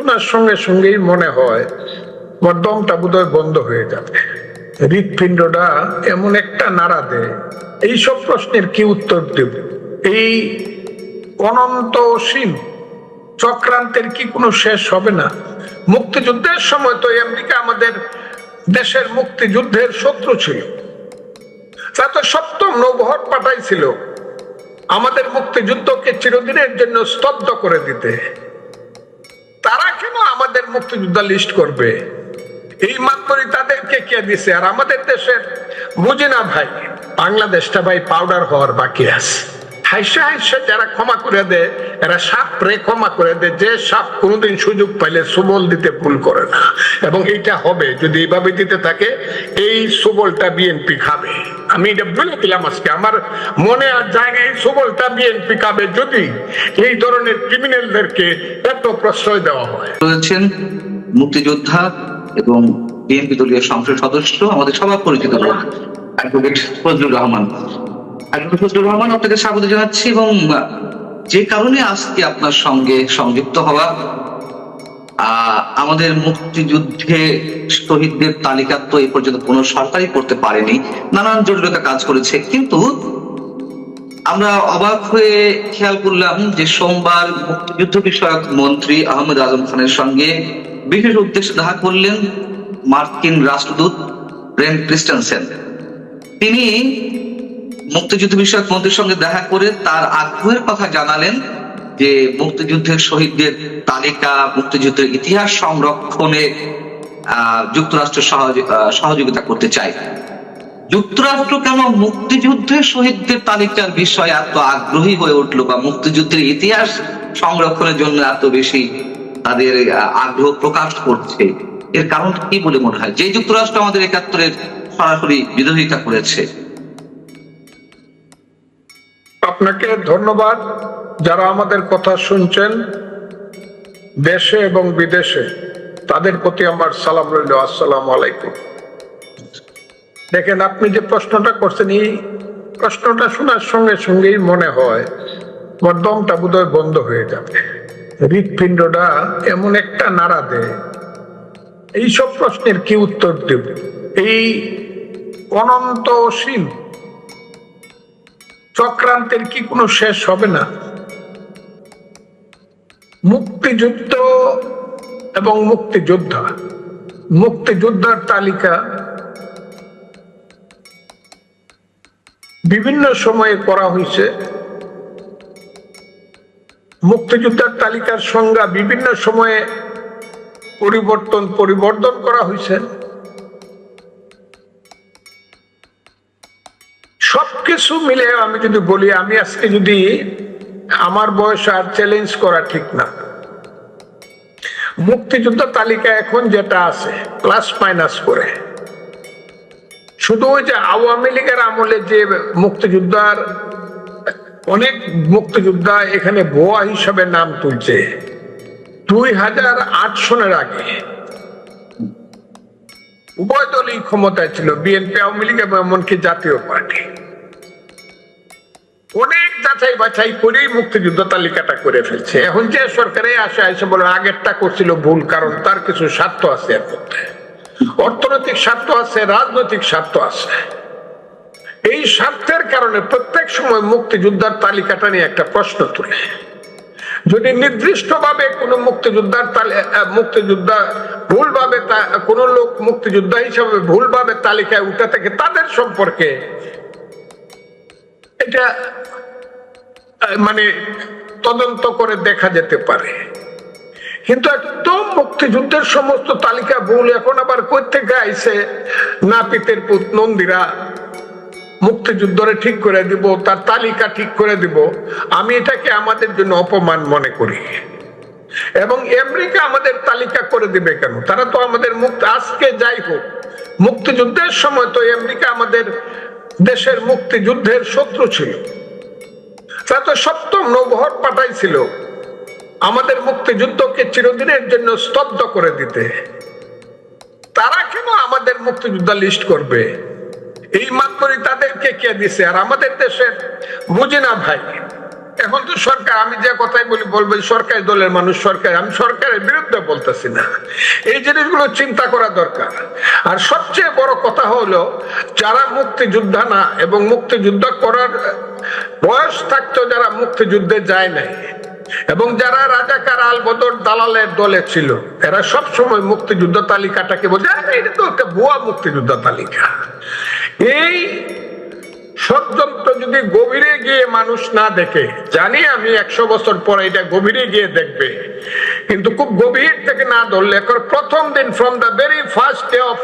শোনার সঙ্গে সঙ্গেই মনে হয় আমার দমটা বোধহয় বন্ধ হয়ে যাবে, হৃৎপিণ্ডটা এমন একটা নাড়া দেয়। এইসব প্রশ্নের কি উত্তর দেব? এই অনন্ত অসীম চক্রান্তের কি কোনো শেষ হবে না? মুক্তিযুদ্ধের সময় তো আমেরিকা আমাদের দেশের মুক্তিযুদ্ধের শত্রু ছিল, তা তো সপ্তম নৌবহর পাঠাইছিল আমাদের মুক্তিযুদ্ধকে চিরদিনের জন্য স্তব্ধ করে দিতে। তারা কেন আমাদের মুক্তিযোদ্ধা লিস্ট করবে? এই মাত্রই তাদেরকে কে দিছে? আর আমাদের দেশের বুঝি না ভাই, বাংলাদেশটা ভাই পাউডার হওয়ার বাকি আছে। হাইসা হাইসা যারা ক্ষমা করে দেয়, এরা সাপ রে ক্ষমা করে দেয়। যে সাপ কোনোদিন সুযোগ পাইলে সুবল দিতে ভুল করে না, এবং এইটা হবে যদি এইভাবে দিতে থাকে, এই সুবলটা বিএনপি খাবে। আমি এটা বলে দিলাম আজকে, আমার মনে আর জায়গায় সুবলটা বিএনপি খাবে যদি এই ধরনের ক্রিমিনালদেরকে এত প্রশ্রয় দেওয়া হয়। রয়েছেন মুক্তিযোদ্ধা এবং বিএনপি দলীয় সংসদ সদস্য, আমাদের সবার পরিচিত অ্যাডভোকেট ফজলুর রহমান। অ্যাডভোকেট ফজলুর রহমান, আপনাকে স্বাগত জানাচ্ছি। এবং যে কারণে আজকে আপনার সঙ্গে সংযুক্ত হওয়া, আমাদের মুক্তিযুদ্ধে শহীদদের তালিকা তো এই পর্যন্ত কোনো সরকারই করতে পারেনি, নানান জটিলতা কাজ করেছে। কিন্তু আমরা অবাক হয়ে খেয়াল করলাম যে সোমবার মুক্তিযুদ্ধ বিষয়ক মন্ত্রী আহমেদ আজম খানের সঙ্গে বিশেষ উদ্দেশ্যে দেখা করলেন মার্কিন রাষ্ট্রদূত ব্রেন্ট ক্রিস্টেনসেন। তিনি মুক্তিযুদ্ধ বিষয়ক মন্ত্রীর সঙ্গে দেখা করে তার আগ্রহের কথা জানালেন যে মুক্তিযুদ্ধের শহীদদের তালিকা, মুক্তিযুদ্ধের ইতিহাস সংরক্ষণে যুক্তরাষ্ট্র সহযোগিতা করতে চায়। যুক্তরাষ্ট্র কেন মুক্তিযুদ্ধের শহীদদের তালিকার বিষয়ে এত আগ্রহী হয়ে উঠলো, বা মুক্তিযুদ্ধের ইতিহাস সংরক্ষণের জন্য এত বেশি তাদের আগ্রহ প্রকাশ করছে? এর কারণ কি বলে মনে হয়, যে যুক্তরাষ্ট্র আমাদের ৭১-এর সরাসরি বিরোধিতা করেছে? আপনাকে ধন্যবাদ। যারা আমাদের কথা শুনছেন দেশে এবং বিদেশে, তাদের প্রতি আমার সালাম রইল, আসসালামু আলাইকুম। দেখেন, আপনি যে প্রশ্নটা করছেন, এই প্রশ্নটা শোনার সঙ্গে সঙ্গেই মনে হয় আমার দমটা বোধহয় বন্ধ হয়ে যাবে, হৃৎপিণ্ডটা এমন একটা নাড়া দেয়। এইসব প্রশ্নের কি উত্তর দেব? এই অনন্ত অসীম চক্রান্তের কি কোনো শেষ হবে না? মুক্তিযুদ্ধ এবং মুক্তিযোদ্ধা, মুক্তিযোদ্ধার তালিকা বিভিন্ন সময়ে করা হয়েছে। মুক্তিযোদ্ধার তালিকার সংজ্ঞা বিভিন্ন সময়ে পরিবর্তন করা হয়েছে। সবকিছু মিলে আমি যদি বলি, আমি আজকে যদি আমার বয়স আর চ্যালেঞ্জ করা ঠিক না, মুক্তিযোদ্ধা তালিকা এখন যেটা আছে প্লাস মাইনাস করে, শুধু ওই যে আওয়ামী লীগের আমলে যে মুক্তিযোদ্ধার অনেক মুক্তিযোদ্ধা এখানে ভুয়া হিসাবে নাম তুলছে, 2008 সনের আগে উভয় দলই ক্ষমতায় ছিল, বিএনপি, আওয়ামী লীগ এবং এমনকি জাতীয় পার্টি। অনেক যাচাই বাছাই করেই মুক্তিযুদ্ধ তালিকাটা করে ফেলছে। এখন যে সরকারে আসে বলে আগেরটা করছিল ভুল, কারণ তার কিছু স্বার্থ আছে, এর মধ্যে অর্থনৈতিক স্বার্থ আছে, রাজনৈতিক স্বার্থ আছে। এই স্বার্থের কারণে প্রত্যেক সময় মুক্তিযোদ্ধার তালিকাটা নিয়ে একটা প্রশ্ন তুলে। যদি নির্দিষ্টভাবে কোন মুক্তিযোদ্ধা ভুলভাবে কোন লোক মুক্তিযোদ্ধা হিসাবে ভুলভাবে তালিকায় উঠে থাকে, তাদের সম্পর্কে এটা মানে তদন্ত করে দেখা যেতে পারে। কিন্তু একদম মুক্তিযুদ্ধের সমস্ত তালিকা ভুল, এখন আবার কই থেকে আইছে নাপিতের পুত নন্দীরা মুক্তিযুদ্ধরে ঠিক করে দিব, তার তালিকা ঠিক করে দিব, আমি এটাকে আমাদের জন্য অপমান মনে করি। এবং আমেরিকা আমাদের তালিকা করে দিবে কেন? তারা তো আমাদের আজকে যাই হোক, মুক্তিযুদ্ধের সময় তো আমেরিকা আমাদের দেশের মুক্তিযুদ্ধের শত্রু ছিল, তা তো সপ্তম নৌবহর পাঠাইছিল আমাদের মুক্তিযুদ্ধকে চিরদিনের জন্য স্তব্ধ করে দিতে। তারা কেন আমাদের মুক্তিযোদ্ধা লিস্ট করবে? এই মাত্রই তাদেরকে কে দিছে? আর আমাদের দেশের বুঝি না ভাই, এখন তো সরকার, আমি যে কথাই বলি বলবো সরকারি দলের মানুষ সরকার, আমি সরকারের বিরুদ্ধে বলতেছি না, এই জিনিসগুলো চিন্তা করা দরকার। আর সবচেয়ে বড় কথা হলো যারা মুক্তিযোদ্ধা না এবং মুক্তিযুদ্ধ করার বয়স থাকতো, যারা মুক্তিযুদ্ধে যায় নাই এবং যারা রাজাকার আলবদর দালালের দলে ছিল, এরা সব সময় মুক্তিযুদ্ধ তালিকাটাকে বলছে এটা তো একটা ভুয়া মুক্তিযুদ্ধ তালিকা। এই ষড়যন্ত্র যদি গভীরে গিয়ে মানুষ না দেখে, জানি আমি 100 বছর পরে এটা গভীরে গিয়ে দেখবে, কিন্তু খুব গভীর থেকে না ধরলে প্রথম দিন from the very first day of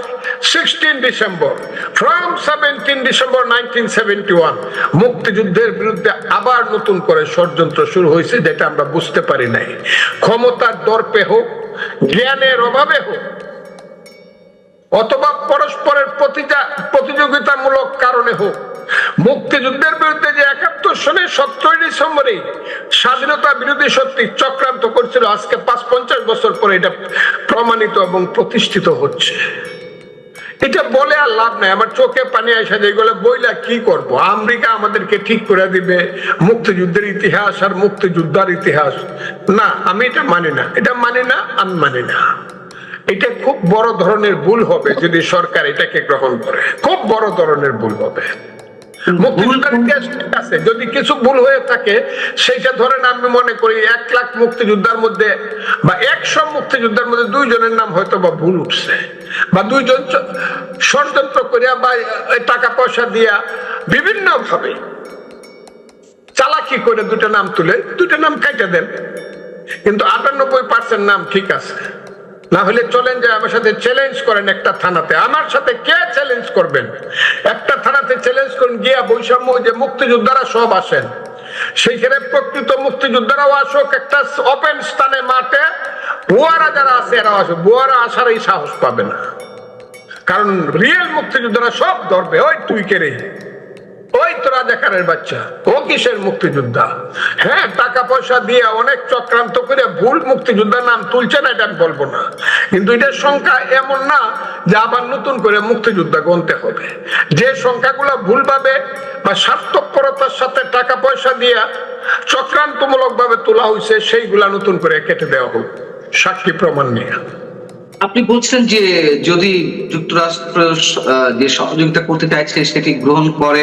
16 December, from 17 December 1971 মুক্তিযুদ্ধের বিরুদ্ধে আবার নতুন করে ষড়যন্ত্র শুরু হয়েছে, যেটা আমরা বুঝতে পারি নাই। ক্ষমতার দর্পে হোক, জ্ঞানের অভাবে হোক, অথবা পরস্পরের প্রতিযোগিতামূলক কারণে হোক, মুক্তিযুদ্ধের বিরুদ্ধে যে 71 সনের 17 ডিসেম্বরে স্বাধীনতা বিরোধী শক্তি চক্রান্ত করছিল, আজকে 50 বছর পরে এটা প্রমাণিত এবং প্রতিষ্ঠিত হচ্ছে। এটা বলে আর লাভ নাই, আমার চোখে পানি আসা যায়, এগুলো বইলা কি করব? আমেরিকা আমাদেরকে ঠিক করে দিবে মুক্তিযুদ্ধের ইতিহাস আর মুক্তিযোদ্ধার ইতিহাস। না, আমি এটা মানি না, এটা মানি না, আমি মানি না। এটা খুব বড় ধরনের ভুল হবে যদি সরকার এটাকে গ্রহণ করে, খুব বড় ধরনের ভুল হবে। মুক্তিযুদ্ধের ইতিহাস ঠিক আছে, যদি কিছু ভুল হয়ে থাকে সেইটা ধরেন, আমি মনে করি 1 লাখ মুক্তিযোদ্ধার মধ্যে বা 100 মুক্তিযোদ্ধার মধ্যে 2 জনের নাম হয়তো বা ভুল উঠছে, বা 2 জন ষড়যন্ত্র করিয়া বা টাকা পয়সা দিয়া বিভিন্ন ভাবে চালাকি করে 2টা নাম তুলে 2টা নাম কাইটা দেন, কিন্তু 98% নাম ঠিক আছে। না হলে চলেন যে আমার সাথে চ্যালেঞ্জ করেন একটা থানাতে, আমার সাথে কে চ্যালেঞ্জ করবেন? একটা থানাতে চ্যালেঞ্জ করেন গিয়া, বৈষম্য যে মুক্তিযোদ্ধারা সব আসেন, সেইখানে প্রকৃত মুক্তিযোদ্ধারাও আসুক, একটা ওপেন স্থানে মাঠে, বুয়ারা যারা আছে এরাও আসুক, বুয়ারা আসার এই সাহস পাবে না, কারণ রিয়েল মুক্তিযোদ্ধারা সব ধরবে, ওই তুই কে রে, ওই তো রাজাকারের বাচ্চা, ও কিসের মুক্তিযোদ্ধা? হ্যাঁ, টাকা পয়সা দিয়ে অনেক চক্রান্ত করে ভুল মুক্তিযোদ্ধার নাম তুলছে না, এটা আমি বলবো না, কিন্তু এটার সংখ্যা এমন না যে আবার নতুন করে মুক্তিযোদ্ধা গণতে হবে। যে সংখ্যাগুলো ভুলভাবে বা স্বার্থপরতার সাথে টাকা পয়সা দিয়ে চক্রান্তমূলক ভাবে তোলা হয়েছে, সেইগুলা নতুন করে কেটে দেওয়া হোক, সাক্ষী প্রমাণ নিয়ে। আপনি বলছেন যে যদি যুক্তরাষ্ট্র যে সহযোগিতা করতে চাইছে সেটি গ্রহণ করে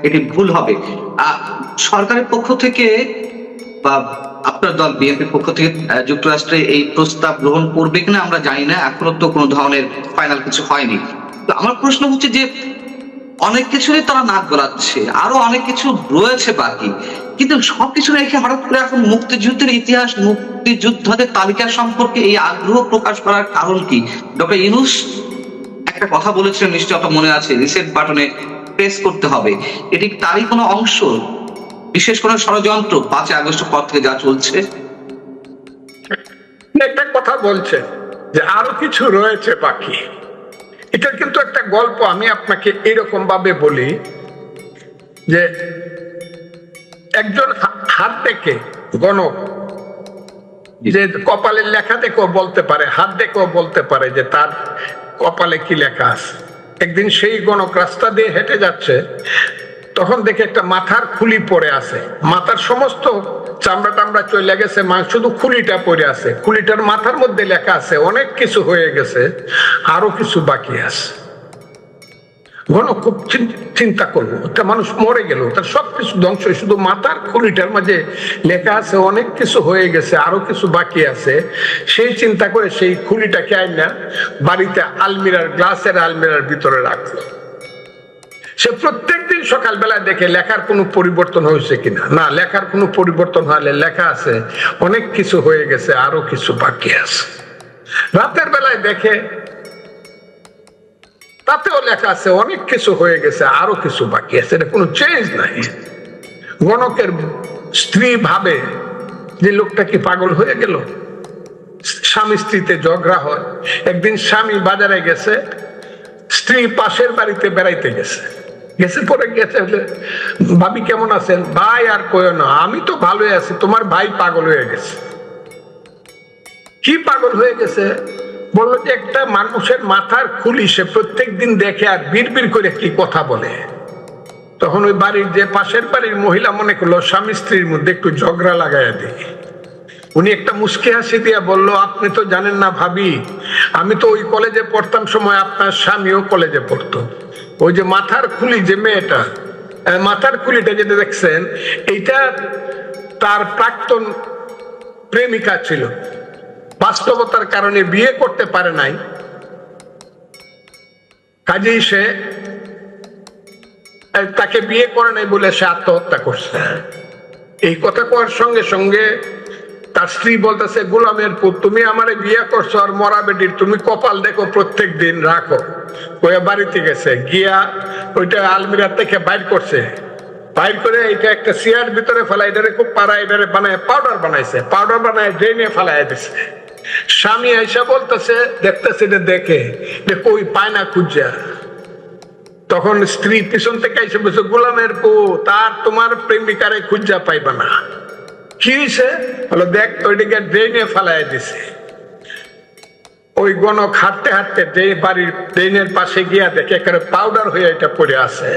এটি ভুল হবে। সরকারের পক্ষ থেকে বা আপনার দল বিএনপির পক্ষ থেকে যুক্তরাষ্ট্রে এই প্রস্তাব গ্রহণ করবে কিনা আমরা জানি না, এখনো তো কোনো ধরনের ফাইনাল কিছু হয়নি। তো আমার প্রশ্ন হচ্ছে যে অনেক কিছুই তারা নাক গলাচ্ছে, আরো অনেক কিছু রয়েছে বাকি, কিন্তু সবকিছু রেখে হঠাৎ করে এখন মুক্তিযুদ্ধের ইতিহাস, মুক্তিযোদ্ধাদের তালিকা সম্পর্কে এই আগ্রহ প্রকাশ করার কারণ কি? ডক্টর ইউনূস একটা কথা বলেছিলেন, নিশ্চয়ই আপনার মনে আছে, রিসেট বাটনে প্রেস করতে হবে। এটি তারই কোনো অংশ, বিশেষ কোনো ষড়যন্ত্র 5 আগস্টের পর থেকে যা চলছে? একটা কথা বলছে যে আরো কিছু রয়েছে বাকি, এটা কিন্তু একটা গল্প। আমি আপনাকে এরকম ভাবে বলি যে একজন হাত দেখে গণক, যে কপালের লেখা দেখেও বলতে পারে, হাত দেখেও বলতে পারে যে তার কপালে কি লেখা আছে। একদিন সেই গণক রাস্তা দিয়ে হেঁটে যাচ্ছে, তখন দেখে একটা মাথার খুলি পড়ে আছে, মাথার সমস্ত চামড়া টামড়া চলে গেছে, শুধু খুলিটা পড়ে আছে, খুলিটার মাথার মধ্যে লেখা আছে অনেক কিছু হয়ে গেছে, আরো কিছু বাকি আছে। গণক খুব চিন্তা করলো, একটা মানুষ মরে গেল, তার সবকিছু ধ্বংস, শুধু মাথার খুলিটার মাঝে লেখা আছে অনেক কিছু হয়ে গেছে, আরো কিছু বাকি আছে। সেই চিন্তা করে সেই খুলিটাকে আইনা বাড়িতে আলমিরার, গ্লাসের আলমিরার ভিতরে রাখলো। সে প্রত্যেকদিন সকালবেলা দেখে লেখার কোনো পরিবর্তন হয়েছে কিনা, না লেখার কোনো পরিবর্তন হলে লেখা আছে অনেক কিছু হয়ে গেছে, আরো কিছু বাকি আছে। রাতের বেলায় দেখে তাতেও লেখা আছে অনেক কিছু হয়ে গেছে, আরো কিছু বাকি আছে, এটা কোনো চেঞ্জ নাই। গণকের স্ত্রী ভাবে যে লোকটা কি পাগল হয়ে গেল। স্বামী স্ত্রীতে ঝগড়া হয়। একদিন স্বামী বাজারে গেছে, স্ত্রী পাশের বাড়িতে বেড়াইতে গেছে, পরে গেছে, ভাবি কেমন আছেন? ভাই আর কইও না, আমি তো ভালোই আছি, তোমার ভাই পাগল হয়ে গেছে। কি পাগল হয়ে গেছে? বললো যে একটা মানুষের মাথার খুলি সে প্রত্যেক দিন দেখে আর বিড়বিড় করে কি কথা বলে। তখন ওই বাড়ির যে পাশের বাড়ির মহিলা মনে করলো স্বামী স্ত্রীর মধ্যে একটু ঝগড়া লাগাইয়া দিই। উনি একটা মুস্কি হাসি দিয়া বলল, আপনি তো জানেন না ভাবি, আমি তো ওই কলেজে পড়তাম সময় আপনার স্বামীও কলেজে পড়তো। ওই যে মাথার খুলি যে মেয়েটা, মাথার খুলিটা যেটা দেখছেন, এইটা তার প্রাক্তন প্রেমিকা ছিল, বাস্তবতার কারণে বিয়ে করতে পারে নাই, কাজেই সে তাকে বিয়ে করে নাই বলে সে আত্মহত্যা করছে। এই কথা কওয়ার সঙ্গে সঙ্গে তার স্ত্রী বলতেছে, গোলামের পুত, তুমি আমারে বিয়ে করছো আর মরা বেটির তুমি কপাল দেখো প্রত্যেক দিন রাখো। ওই বাড়িতে গেছে, গিয়া ওইটা আলমিরা থেকে বাইর করছে, বাইর করে এটা একটা চেয়ার ভিতরে ফেলা, এটারে খুব পাড়া, এটারে বানায় পাউডার বানাইছে, পাউডার বানায় ড্রেনে ফেলাই দিছে। স্বামী আইসা বলতেছে, দেখতেছে এটা দেখে যে কই পায় না খুঁজা। তখন স্ত্রী পিছন থেকে এসে বলছে, গোলামের পু, তার তোমার প্রেমিকারে খুঁজা পাইবা না। কি হয়েছে? বলো, দেখ ওইটাকে ড্রেনে ফেলাই দিছে। ওই গণক হাঁটতে হাঁটতে বাড়ির ড্রেনের পাশে গিয়া দেখে এখানে পাউডার হয়ে এটা পড়ে আছে।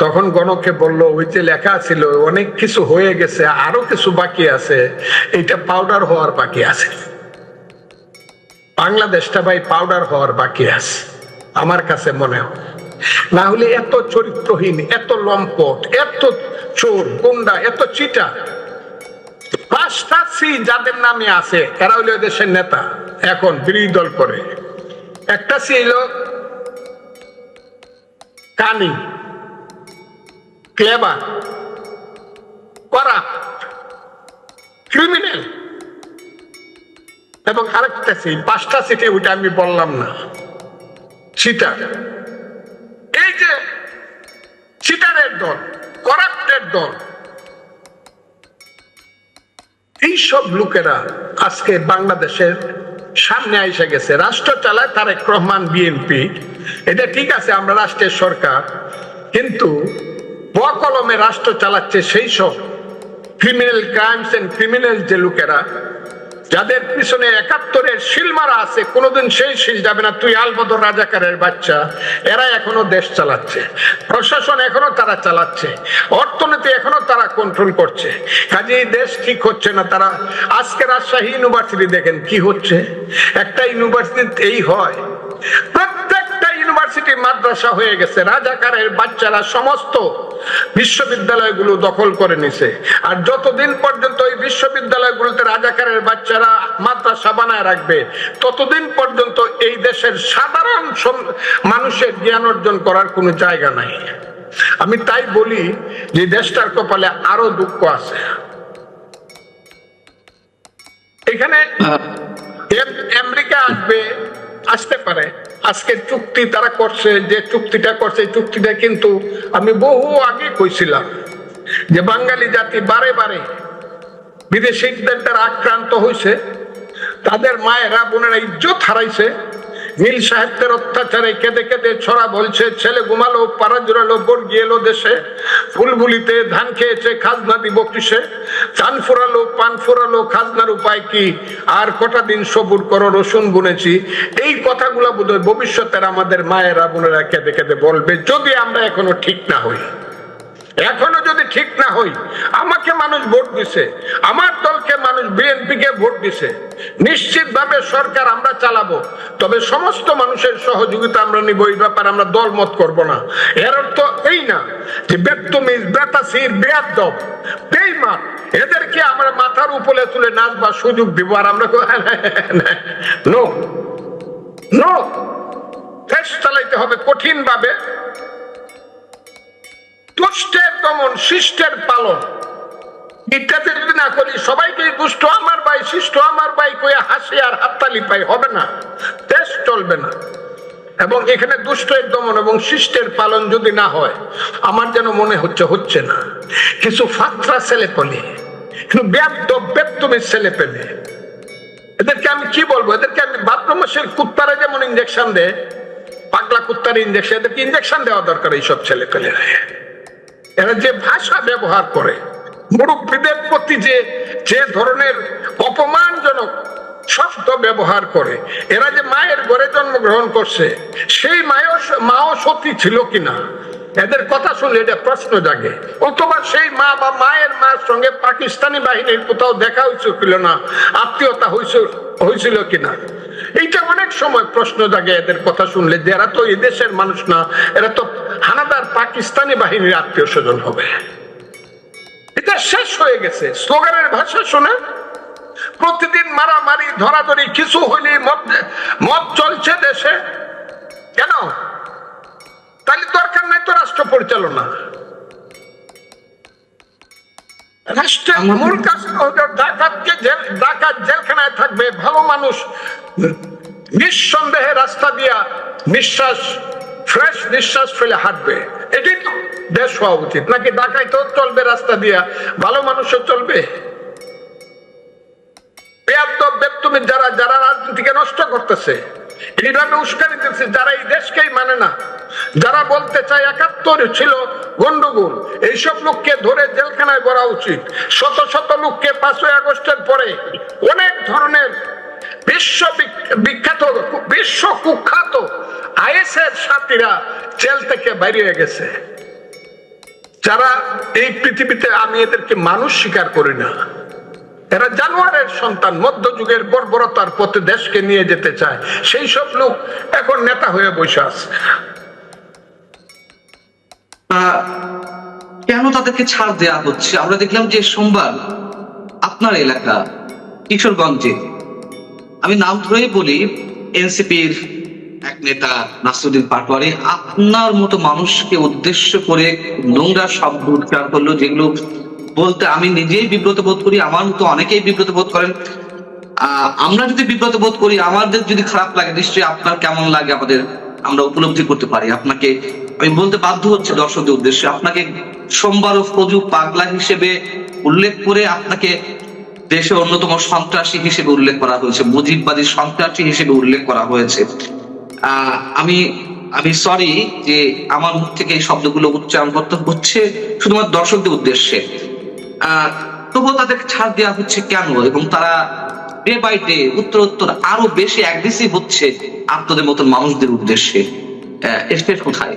তখন গণককে বলল, ওই যে লেখা ছিল অনেক কিছু হয়ে গেছে, আরো কিছু বাকি আছে, এটা পাউডার হওয়ার বাকি আছে। বাংলাদেশটা ভাই পাউডার হওয়ার বাকি আছে আমার কাছে মনে হয়। না হলে এত চরিত্রহীন, এত লম্পট, এত চোর গুন্ডা, এত চিটা, 5টা সি যাদের নামে আছে এরা হইল দেশের নেতা, এখন বিরোধী দল করে। একটা সি হইল কানি, ক্লেভার, করাপ্ট, ক্রিমিনাল, এবং আরেকটা সি, 5টা সিটে ওইটা আমি বললাম না, চিটার। এই যে চিটারের দল, করাপ্টের দল, এইসব লোকেরা আজকে বাংলাদেশের সামনে এসে গেছে। রাষ্ট্র চালায় তারেক রহমান, বিএনপি, এটা ঠিক আছে, আমরা রাষ্ট্রের সরকার, কিন্তু বকলমে রাষ্ট্র চালাচ্ছে সেই সব ক্রিমিনাল ক্রাইমস এন্ড ক্রিমিনাল যে লোকেরা, যাদের পিছনে 71-এর শিলমারা আছে, কোনোদিন সেই শিল যাবে না, তুই আলবদর রাজাকারের বাচ্চা। এরা এখনো দেশ চালাচ্ছে, প্রশাসন এখনো তারা চালাচ্ছে, অর্থনীতি এখনো তারা কন্ট্রোল করছে। কাজে এই দেশ ঠিক হচ্ছে না। তারা আজকে রাজশাহী ইউনিভার্সিটি দেখেন কি হচ্ছে, একটা ইউনিভার্সিটি এই হয়, প্রত্যেকটা ইউনিভার্সিটি মাদ্রাসা হয়ে গেছে, রাজাকারের বাচ্চারা সমস্ত বিশ্ববিদ্যালয়গুলো দখল করে নিছে। আর যতদিন পর্যন্ত ওই বিশ্ববিদ্যালয়গুলোতে রাজাকারের বাচ্চারা মাদ্রাসা বানায় রাখবে, ততদিন পর্যন্ত এই দেশের সাধারণ মানুষের জ্ঞান অর্জন করার কোনো জায়গা নাই। আমি তাই বলি যে দেশটার কপালে আরো দুঃখ আছে। এখানে আমেরিকা আসতে পারে, আজকে চুক্তি তারা করছে, যে চুক্তিটা করছে, এই চুক্তিটা কিন্তু আমি বহু আগে কইছিলাম যে বাঙালি জাতি বারে বারে বিদেশিদের দ্বারা আক্রান্ত হয়েছে, তাদের মায়েরা বোনেরা ইজ্জত হারাইছে। নীল সাহেবদের অত্যাচারে কেঁদে কেঁদে ছড়া বলছে, ছেলে ঘুমালো, পাড়া জোড়ালো, বর্গি এলো দেশে, ফুলবুলিতে ধান খেয়েছে, খাজনা দিব কিসে, চান ফুরালো, পান ফুরালো, খাজনার উপায় কি, আর কটা দিন সবুর করো, রসুন বুনেছি। এই কথাগুলো বোধহয় ভবিষ্যতের আমাদের মায়েরা বোনেরা কেঁদে কেঁদে বলবে, যদি আমরা এখনো ঠিক না হই। এখনো যদি ঠিক না হই, আমাকে মানুষ ভোট দিছে, আমার দলকে মানুষ বিএনপি কে ভোট দিছে, নিশ্চিতভাবে সরকার আমরা চালাবো, তবে সমস্ত মানুষের সহযোগিতা আমরা নিব। এই ব্যাপারে আমরা দল মত করব না। এর অর্থ এই না যে বেত্তমিজ, বেতাসির, বেয়াদব, বেঈমান এদেরকে আমরা মাথার উপরে তুলে নাচবার সুযোগ দিব আর আমরা নো নো। দেশ চালাইতে হবে কঠিন ভাবে, দুষ্টের দমন, শিষ্টের পালন। ইত্যাদি যদি না করি, সবাইকে দুষ্ট আমার ভাই, শিষ্ট আমার ভাই কয়ে হাসি আর হাততালি পাই, হবে না, দেশ চলবে না। এবং এখানে দুষ্টের দমন এবং শিষ্টের পালন যদি না হয়, আমার যেন মনে হচ্ছে না, কিছু ফাত্রা ছেলে পেলে, কিন্তু বেদমের ছেলে পেলে, এদেরকে আমি কি বলবো, এদেরকে আমি ভাদ্র মাসের কুত্তারা যেমন ইঞ্জেকশন দেয়, পাগলা কুত্তার ইঞ্জেকশন, এদেরকে ইঞ্জেকশন দেওয়া দরকার। এইসব ছেলে পেলে এরা যে ভাষা ব্যবহার করে, মুরব্বীদের প্রতি যে ধরনের অপমানজনক শব্দ ব্যবহার করে, এরা যে মায়ের ঘরে জন্মগ্রহণ করছে, সেই মাও সতী ছিল কিনা, এদের কথা শুনলে এটা প্রশ্ন জাগে, অথবা সেই মা বা মায়ের মায়ের সঙ্গে পাকিস্তানি বাহিনীর কোথাও দেখা হয়েছিল না, আত্মীয়তা হয়েছিল কিনা, এইটা অনেক সময় প্রশ্ন জাগে এদের কথা শুনলে, যে এরা তো এই দেশের মানুষ না, এরা তো হানাদার পাকিস্তানি বাহিনীর আত্মীয় স্বজন হবে। এটা শেষ হয়ে গেছে। স্লোগানের ভাষা শোনা, প্রতিদিন মারামারি ধরাধরি, কিছু হইলে মদ চলছে দেশে। কেন? তাহলে দরকার নাই তো রাষ্ট্র পরিচালনা। রাষ্ট্রের মূল কাজ ডাকাতকে ডাকাত জেলখানায় থাকবে, ভালো মানুষ নিঃসন্দেহে রাস্তা দিয়া ফ্রেশ নিঃশ্বাস ফেলে হাঁটবে। এটাই তো দেশ হওয়া উচিত, নাকি ডাকাইতে চলবে রাস্তা দিয়া, ভালো মানুষও চলবে? যারা যারা রাজনীতিকে নষ্ট করতেছে, এইভাবে উস্কানি দিচ্ছে, যারা এই দেশকেই মানে না, যারা বলতে চায় ৭১ ছিল গন্ডগোল, এইসব লোককে ধরে জেলখানায় ভরা উচিত। শত শত লোককে ৫ই আগস্টের পরে অনেক ধরনের বিশ্ব কুখ্যাত আইএসের সাথীরা জেল থেকে বেরিয়ে গেছে, যারা এই পৃথিবীতে, আমি এদেরকে মানুষ স্বীকার করি না, এরা জানোয়ারের সন্তান, মধ্যযুগের বর্বরতার পথে দেশকে নিয়ে যেতে চায়, সেই সব লোক এখন নেতা হয়ে বসে আছে। কেন তাদেরকে ছাড় দেওয়া হচ্ছে? আমরা দেখলাম যে সোমবার আপনার এলাকা কিশোরগঞ্জে, আমি নাম ধরেই বলি, এনসিপির এক নেতা নাসিরউদ্দিন পাটোয়ারি আপনার মতো মানুষকে উদ্দেশ্য করে নোংরা শব্দ উচ্চারণ করলো, যেগুলো বলতে আমি নিজেই বিব্রত বোধ করি, আমার মতো অনেকেই বিব্রত বোধ করেন। আমরা যদি বিব্রত বোধ করি, আমাদের যদি খারাপ লাগে, নিশ্চয়ই আপনার কেমন লাগে আমরা উপলব্ধি করতে পারি। আপনাকে আমি বলতে বাধ্য হচ্ছে দর্শকদের উদ্দেশ্যে, আপনাকে সোমবার ও ফজু পাগলা হিসেবে উল্লেখ করে আপনাকে দেশের অন্যতম সন্ত্রাসী হিসেবে উল্লেখ করা হয়েছে, মুজিববাদী সন্ত্রাসী হিসেবে উল্লেখ করা হয়েছে। আমি সরি যে আমার মুখ থেকে এই শব্দগুলো উচ্চারণ করতে হচ্ছে শুধুমাত্র দর্শকদের উদ্দেশ্যে। তবুও তাদেরকে ছাড় দেওয়া হচ্ছে কেন? এবং তারা ডে বাই ডে উত্তরোত্তর আরো বেশি অ্যাগ্রেসিভ হচ্ছে আপনাদের মতন মানুষদের উদ্দেশ্যে। এর কোথায়?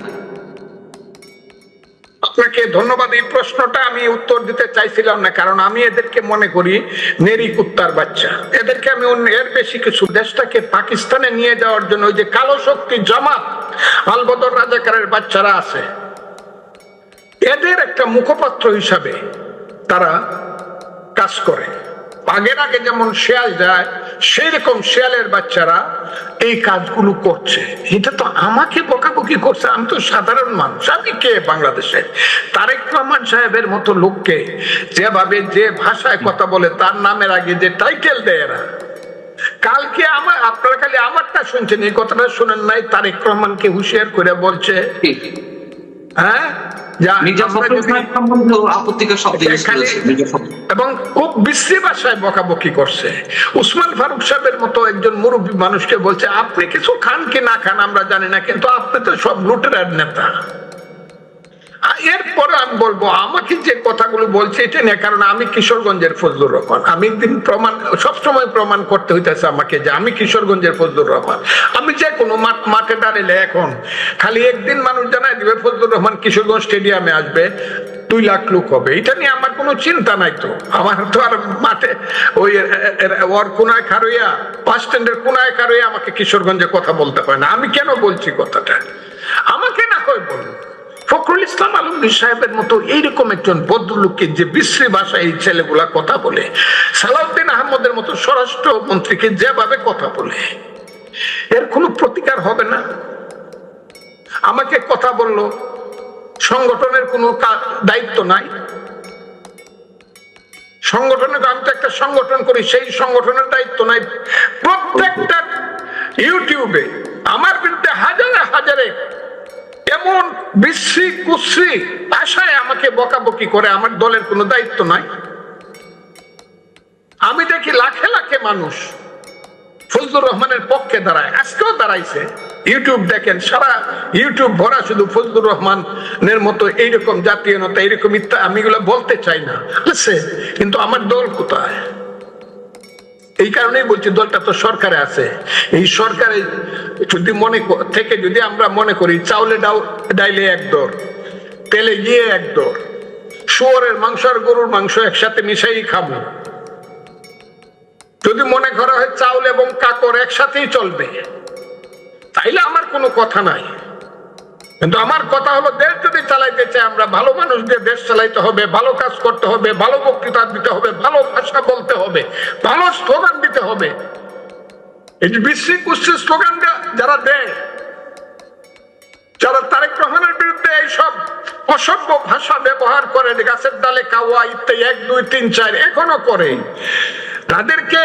আপনাকে ধন্যবাদ। এই প্রশ্নটা আমি উত্তর দিতে চাইছিলাম না, কারণ আমি এদেরকে মনে করি নেরি কুত্তার বাচ্চা। এদেরকে আমি এর বেশি কিছু, দেশটাকে পাকিস্তানে নিয়ে যাওয়ার জন্য ওই যে কালো শক্তি জামাত, আলবদর রাজাকারের বাচ্চারা আছে, এদের একটা মুখপাত্র হিসাবে তারা কাজ করে। আগের আগে যেমন শিয়াল যায়, সেই রকম শিয়ালের বাচ্চারা এই কাজগুলো করছে। এটা তো আমাকে বকাবকি করছে, আমি তো সাধারণ মানুষ, আমি কে বাংলাদেশের? তারেক রহমান সাহেবের মতো লোককে যেভাবে যে ভাষায় কথা বলে, তার নামের আগে যে টাইটেল দেয় এরা। কালকে আপনারা খালি আমারটা শুনছেন, এই কথাটা শুনেন নাই? তারেক রহমানকে হুঁশিয়ার করে বলছে, হ্যাঁ, এবং খুব বিশ্রী ভাষায় বকাবকি করছে। উসমান ফারুক সাহেবের মতো একজন মুরব্বী মানুষকে বলছে, আপনি কিছু খান কি না খান আমরা জানি না, কিন্তু আপনি তো সব লুটেরার নেতা। এরপরে আমি বলবো, আমাকে যে কথাগুলো বলছে এটা নিয়ে, কারণ আমি কিশোরগঞ্জের ফজলুর রহমান, আমি একদিন সবসময় প্রমাণ করতে হইতেছে আমাকে যে আমি কিশোরগঞ্জের ফজলুর রহমান। আমি যে কোনো মাঠে দাঁড়াইলে এখন খালি একদিন মানুষ জানাই দিবে ফজলুর রহমান কিশোরগঞ্জ স্টেডিয়ামে আসবে, 2 লাখ লোক হবে, এটা নিয়ে আমার কোনো চিন্তা নাই। তো আমার তো আর মাঠে ওই ওর কোনায় খারইয়া, বাস স্ট্যান্ডের কোনায় খারইয়া আমাকে কিশোরগঞ্জে কথা বলতে হয় না। আমি কেন বলছি কথাটা? আমাকে না হয় বলুন। ফখরুল ইসলাম আলমগীর সাহেবের মতো এইরকম একজন ভদ্রলোককে যে বিশ্রী ভাষায় এই ছেলেগুলা কথা বলে, সালাউদ্দিন আহমদের মতো স্বরাষ্ট্র মন্ত্রীকে যেভাবে কথা বলে, এর কোনো প্রতিকার হবে না? আমাকে কথা বললো, সংগঠনের কোনো দায়িত্ব নাই। সংগঠনের, আমি তো একটা সংগঠন করি, সেই সংগঠনের দায়িত্ব নাই। প্রত্যেকটা ইউটিউবে আমার বিরুদ্ধে হাজারে হাজারে এমন বিশ্রী কুশ্রী ভাষায় আমাকে বকাবকি করে, আমার দলের কোনো দায়িত্ব নাই। আমি দেখি লাখে লাখে মানুষ ফজলুর রহমানের পক্ষে দাঁড়ায়, আজকেও দাঁড়াইছে। ইউটিউব দেখেন, সারা ইউটিউব ভরা শুধু ফজলুর রহমানের মতো এইরকম জাতীয় নেতা, এইরকম আমি এগুলো বলতে চাই না, কিন্তু আমার দল কোথায়? এই কারণেই বলছি, দলটা তো সরকারে আছে। এই সরকারে যদি যদি আমরা মনে করি চাউলে ডাইলে এক দর, তেলে গিয়ে এক দৌড়, শুয়োরের মাংস আর গরুর মাংস একসাথে মিশাই খাবো। যদি মনে করা হয় চাউল এবং কাকড় একসাথেই চলবে, তাইলে আমার কোনো কথা নাই। কিন্তু আমার কথা হলো, দেশ যদি চালাইতে চাই আমরা, ভালো মানুষ দিয়ে দেশ চালাইতে হবে, ভালো কাজ করতে হবে, ভালো বক্তৃতা দিতে হবে, ভালো ভাষা বলতে হবে, ভালো স্লোগান দিতে হবে। এই যে বিশ্রী কুশ্রী স্লোগান যারা দেয়, যারা তারেক রহমানের বিরুদ্ধে এইসব অসভ্য ভাষা ব্যবহার করে, গাছের ডালে কাওয়া ইত্যাদি 1, 2, 3, 4 এখনো করে, তাদেরকে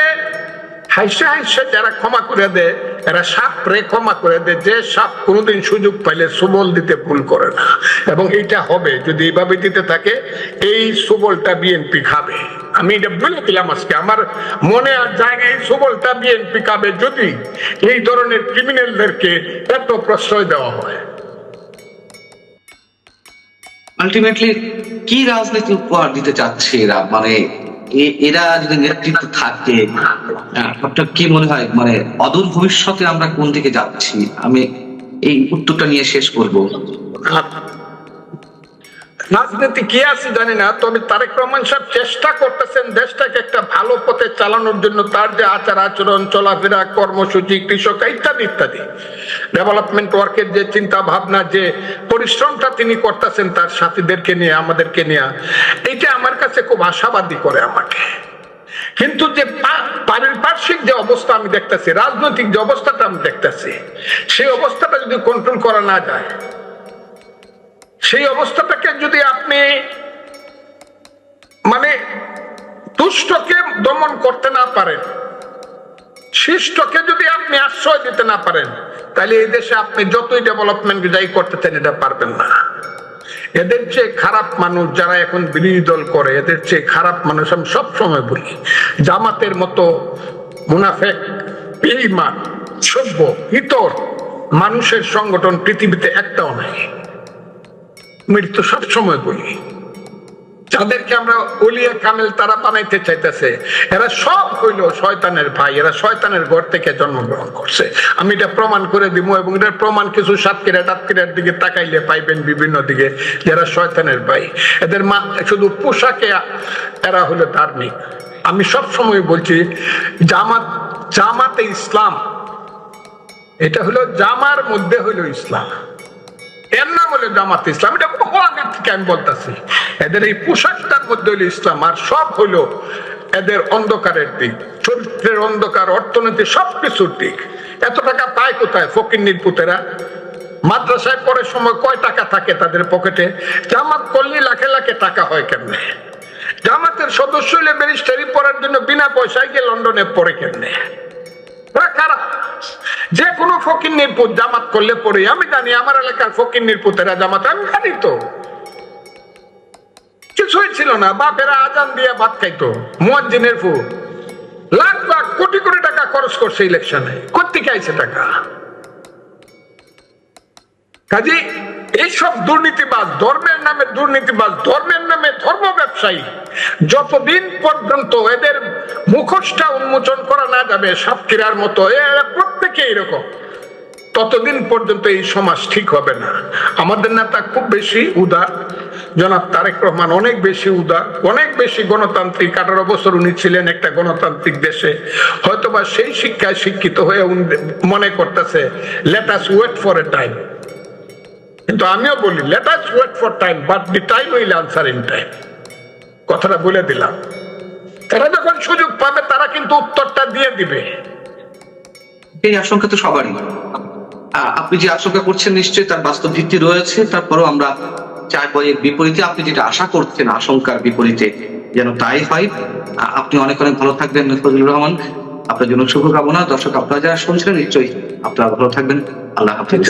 হাইসে হাইসে যারা ক্ষমা করে দেয়, এরা সাপ রে ক্ষমা করে দেয়। যে সাপ কোনোদিন সুযোগ পাইলে সুবল দিতে ভুল করে না, এবং এইটা হবে। যদি এইভাবে দিতে থাকে, এই সুবলটা বিএনপি খাবে। আমি এটা বলে দিলাম আজকে, আমার মনে আর জায়গায় এই সুবলটা বিএনপি খাবে যদি এই ধরনের ক্রিমিনালদেরকে এত প্রশ্রয় দেওয়া হয়। আলটিমেটলি কি রাজনীতি উপহার দিতে চাচ্ছে এরা? মানে এরা যদি নেতৃত্ব থাকে, আপনার কি মনে হয় মানে অদূর ভবিষ্যতে আমরা কোন দিকে যাচ্ছি? আমি এই উত্তরটা নিয়ে শেষ করব। রাজনীতি কি আছে জানি না, তবে তারেক রহমান সাহেব চেষ্টা করতেছেন দেশটাকে একটা ভালো পথে চালানোর জন্য। তার যে আচার আচরণ, চলাফেরা, কর্মসূচি, কৃষক ইত্যাদি ইত্যাদি ডেভেলপমেন্ট ওয়ার্কের যে চিন্তা ভাবনা, যে পরিশ্রমটা তিনি করতেছেন তার সাথীদেরকে নিয়ে, আমাদেরকে নিয়ে, এটা আমার কাছে খুব আশাবাদী করে আমাকে। কিন্তু যে পারিপার্শ্বিক যে অবস্থা আমি দেখতেছি, রাজনৈতিক যে অবস্থাটা আমি দেখতেছি, সেই অবস্থাটা যদি কন্ট্রোল করা না যায়, সেই অবস্থাটাকে যদি আপনি মানে দুষ্টকে দমন করতে না পারেন, শিষ্টকে যদি আপনি আশ্রয় দিতে না পারেন, তাহলে এই দেশে আপনি যতই ডেভেলপমেন্ট যাই করতে চান, এটা পারবেন না। এদের চেয়ে খারাপ মানুষ যারা এখন বিরোধী দল করে, এদের চেয়ে খারাপ মানুষ আমি সবসময় বলি, জামাতের মতো মুনাফেক, বেঈমান, সভ্য, ইতর মানুষের সংগঠন পৃথিবীতে একটাও নাই। মৃত্যু সবসময় বলি, যাদেরকে আমরা ওলিয়া কামেল তারা বানাইতে চাইতেছে, এরা সব হইল শয়তানের ভাই, এরা শয়তানের ঘর থেকে জন্মগ্রহণ করছে। আমি এটা প্রমাণ করে দিব, এবং এটার প্রমাণ কিছু সাতক্ষীরার দিকে তাকাইলে পাইবেন বিভিন্ন দিকে, যারা শয়তানের ভাই। এদের মা শুধু পোশাকে এরা হলো ধার্মিক। আমি সব সময় বলছি, জামাতে ইসলাম, এটা হলো জামার মধ্যে হইলো ইসলাম, এর নাম হলো জামাত ইসলাম। এটা বহু আগে থেকে আমি বলতেছি, এদের এই পোশাকটার মধ্যে হলো ইসলাম, আর সব হলো এদের অন্ধকারের দিক, চরিত্রের অন্ধকার, অর্থনীতি, সবকিছুর দিক। এত টাকা পায় কোথায় ফকিন্নির পুতেরা? মাদ্রাসায় পড়ার সময় কয় টাকা থাকে তাদের পকেটে? জামাত করলে লাখে লাখে টাকা হয় কেমনে? জামাতের সদস্য হলে ব্যারিস্টারি পড়ার জন্য বিনা পয়সায় গিয়ে লন্ডনে পড়ে কেমনে? যে কোনো ফকিন্নির পুত জামাত করলে পড়ে। আমি জানি আমার এলাকার ফকিন্নির পুতেরা জামাত, আমি জানি তো কিছুই ছিল না, বাপেরা আজান দিয়ে ভাত খাইতো, মুয়াজ্জিনের ফু লাখ লাখ কোটি কোটি টাকা খরচ করছে ইলেকশনে, কোত্থেকে আইছে টাকা? কাজে এইসব দুর্নীতিবাজ, ধর্মের নামে দুর্নীতিবাজ, ধর্মের নামে ধর্ম ব্যবসায়ী, যতদিন পর্যন্ত এদের মুখোশটা উন্মোচন করা না যাবে, সাতক্ষীরার মতো এরা প্রত্যেকে এরকম, ততদিন পর্যন্ত এই সমাজ ঠিক হবে না। আমাদের নেতা খুব বেশি উদার, জনাব তারেক রহমান অনেক বেশি উদার, অনেক বেশি গণতান্ত্রিক। 18 বছর উনি ছিলেন একটা গণতান্ত্রিক দেশে, হয়তোবা সেই শিক্ষায় শিক্ষিত হয়ে উনি মনে করতেছে let us wait for a time. কিন্তু আমিও বলি let us wait for time, but the time will answer in time. কথাটা বলে দিলাম, তারা যখন সুযোগ পাবে তারা কিন্তু উত্তরটা দিয়ে দিবে। এই আশঙ্কা তো সবারই। আপনি যে আশঙ্কা করছেন নিশ্চয়ই তার বাস্তব ভিত্তি রয়েছে, তারপরেও আমরা চাইবো এর বিপরীতে, আপনি যেটা আশা করছেন আশঙ্কার বিপরীতে যেন তাই হয়। আপনি অনেক অনেক ভালো থাকবেন ফজলুর রহমান, আপনার জন্য শুভকামনা। দর্শক আপনারা যারা শুনছিলেন নিশ্চয়ই আপনারা ভালো থাকবেন। আল্লাহ হাফিজ।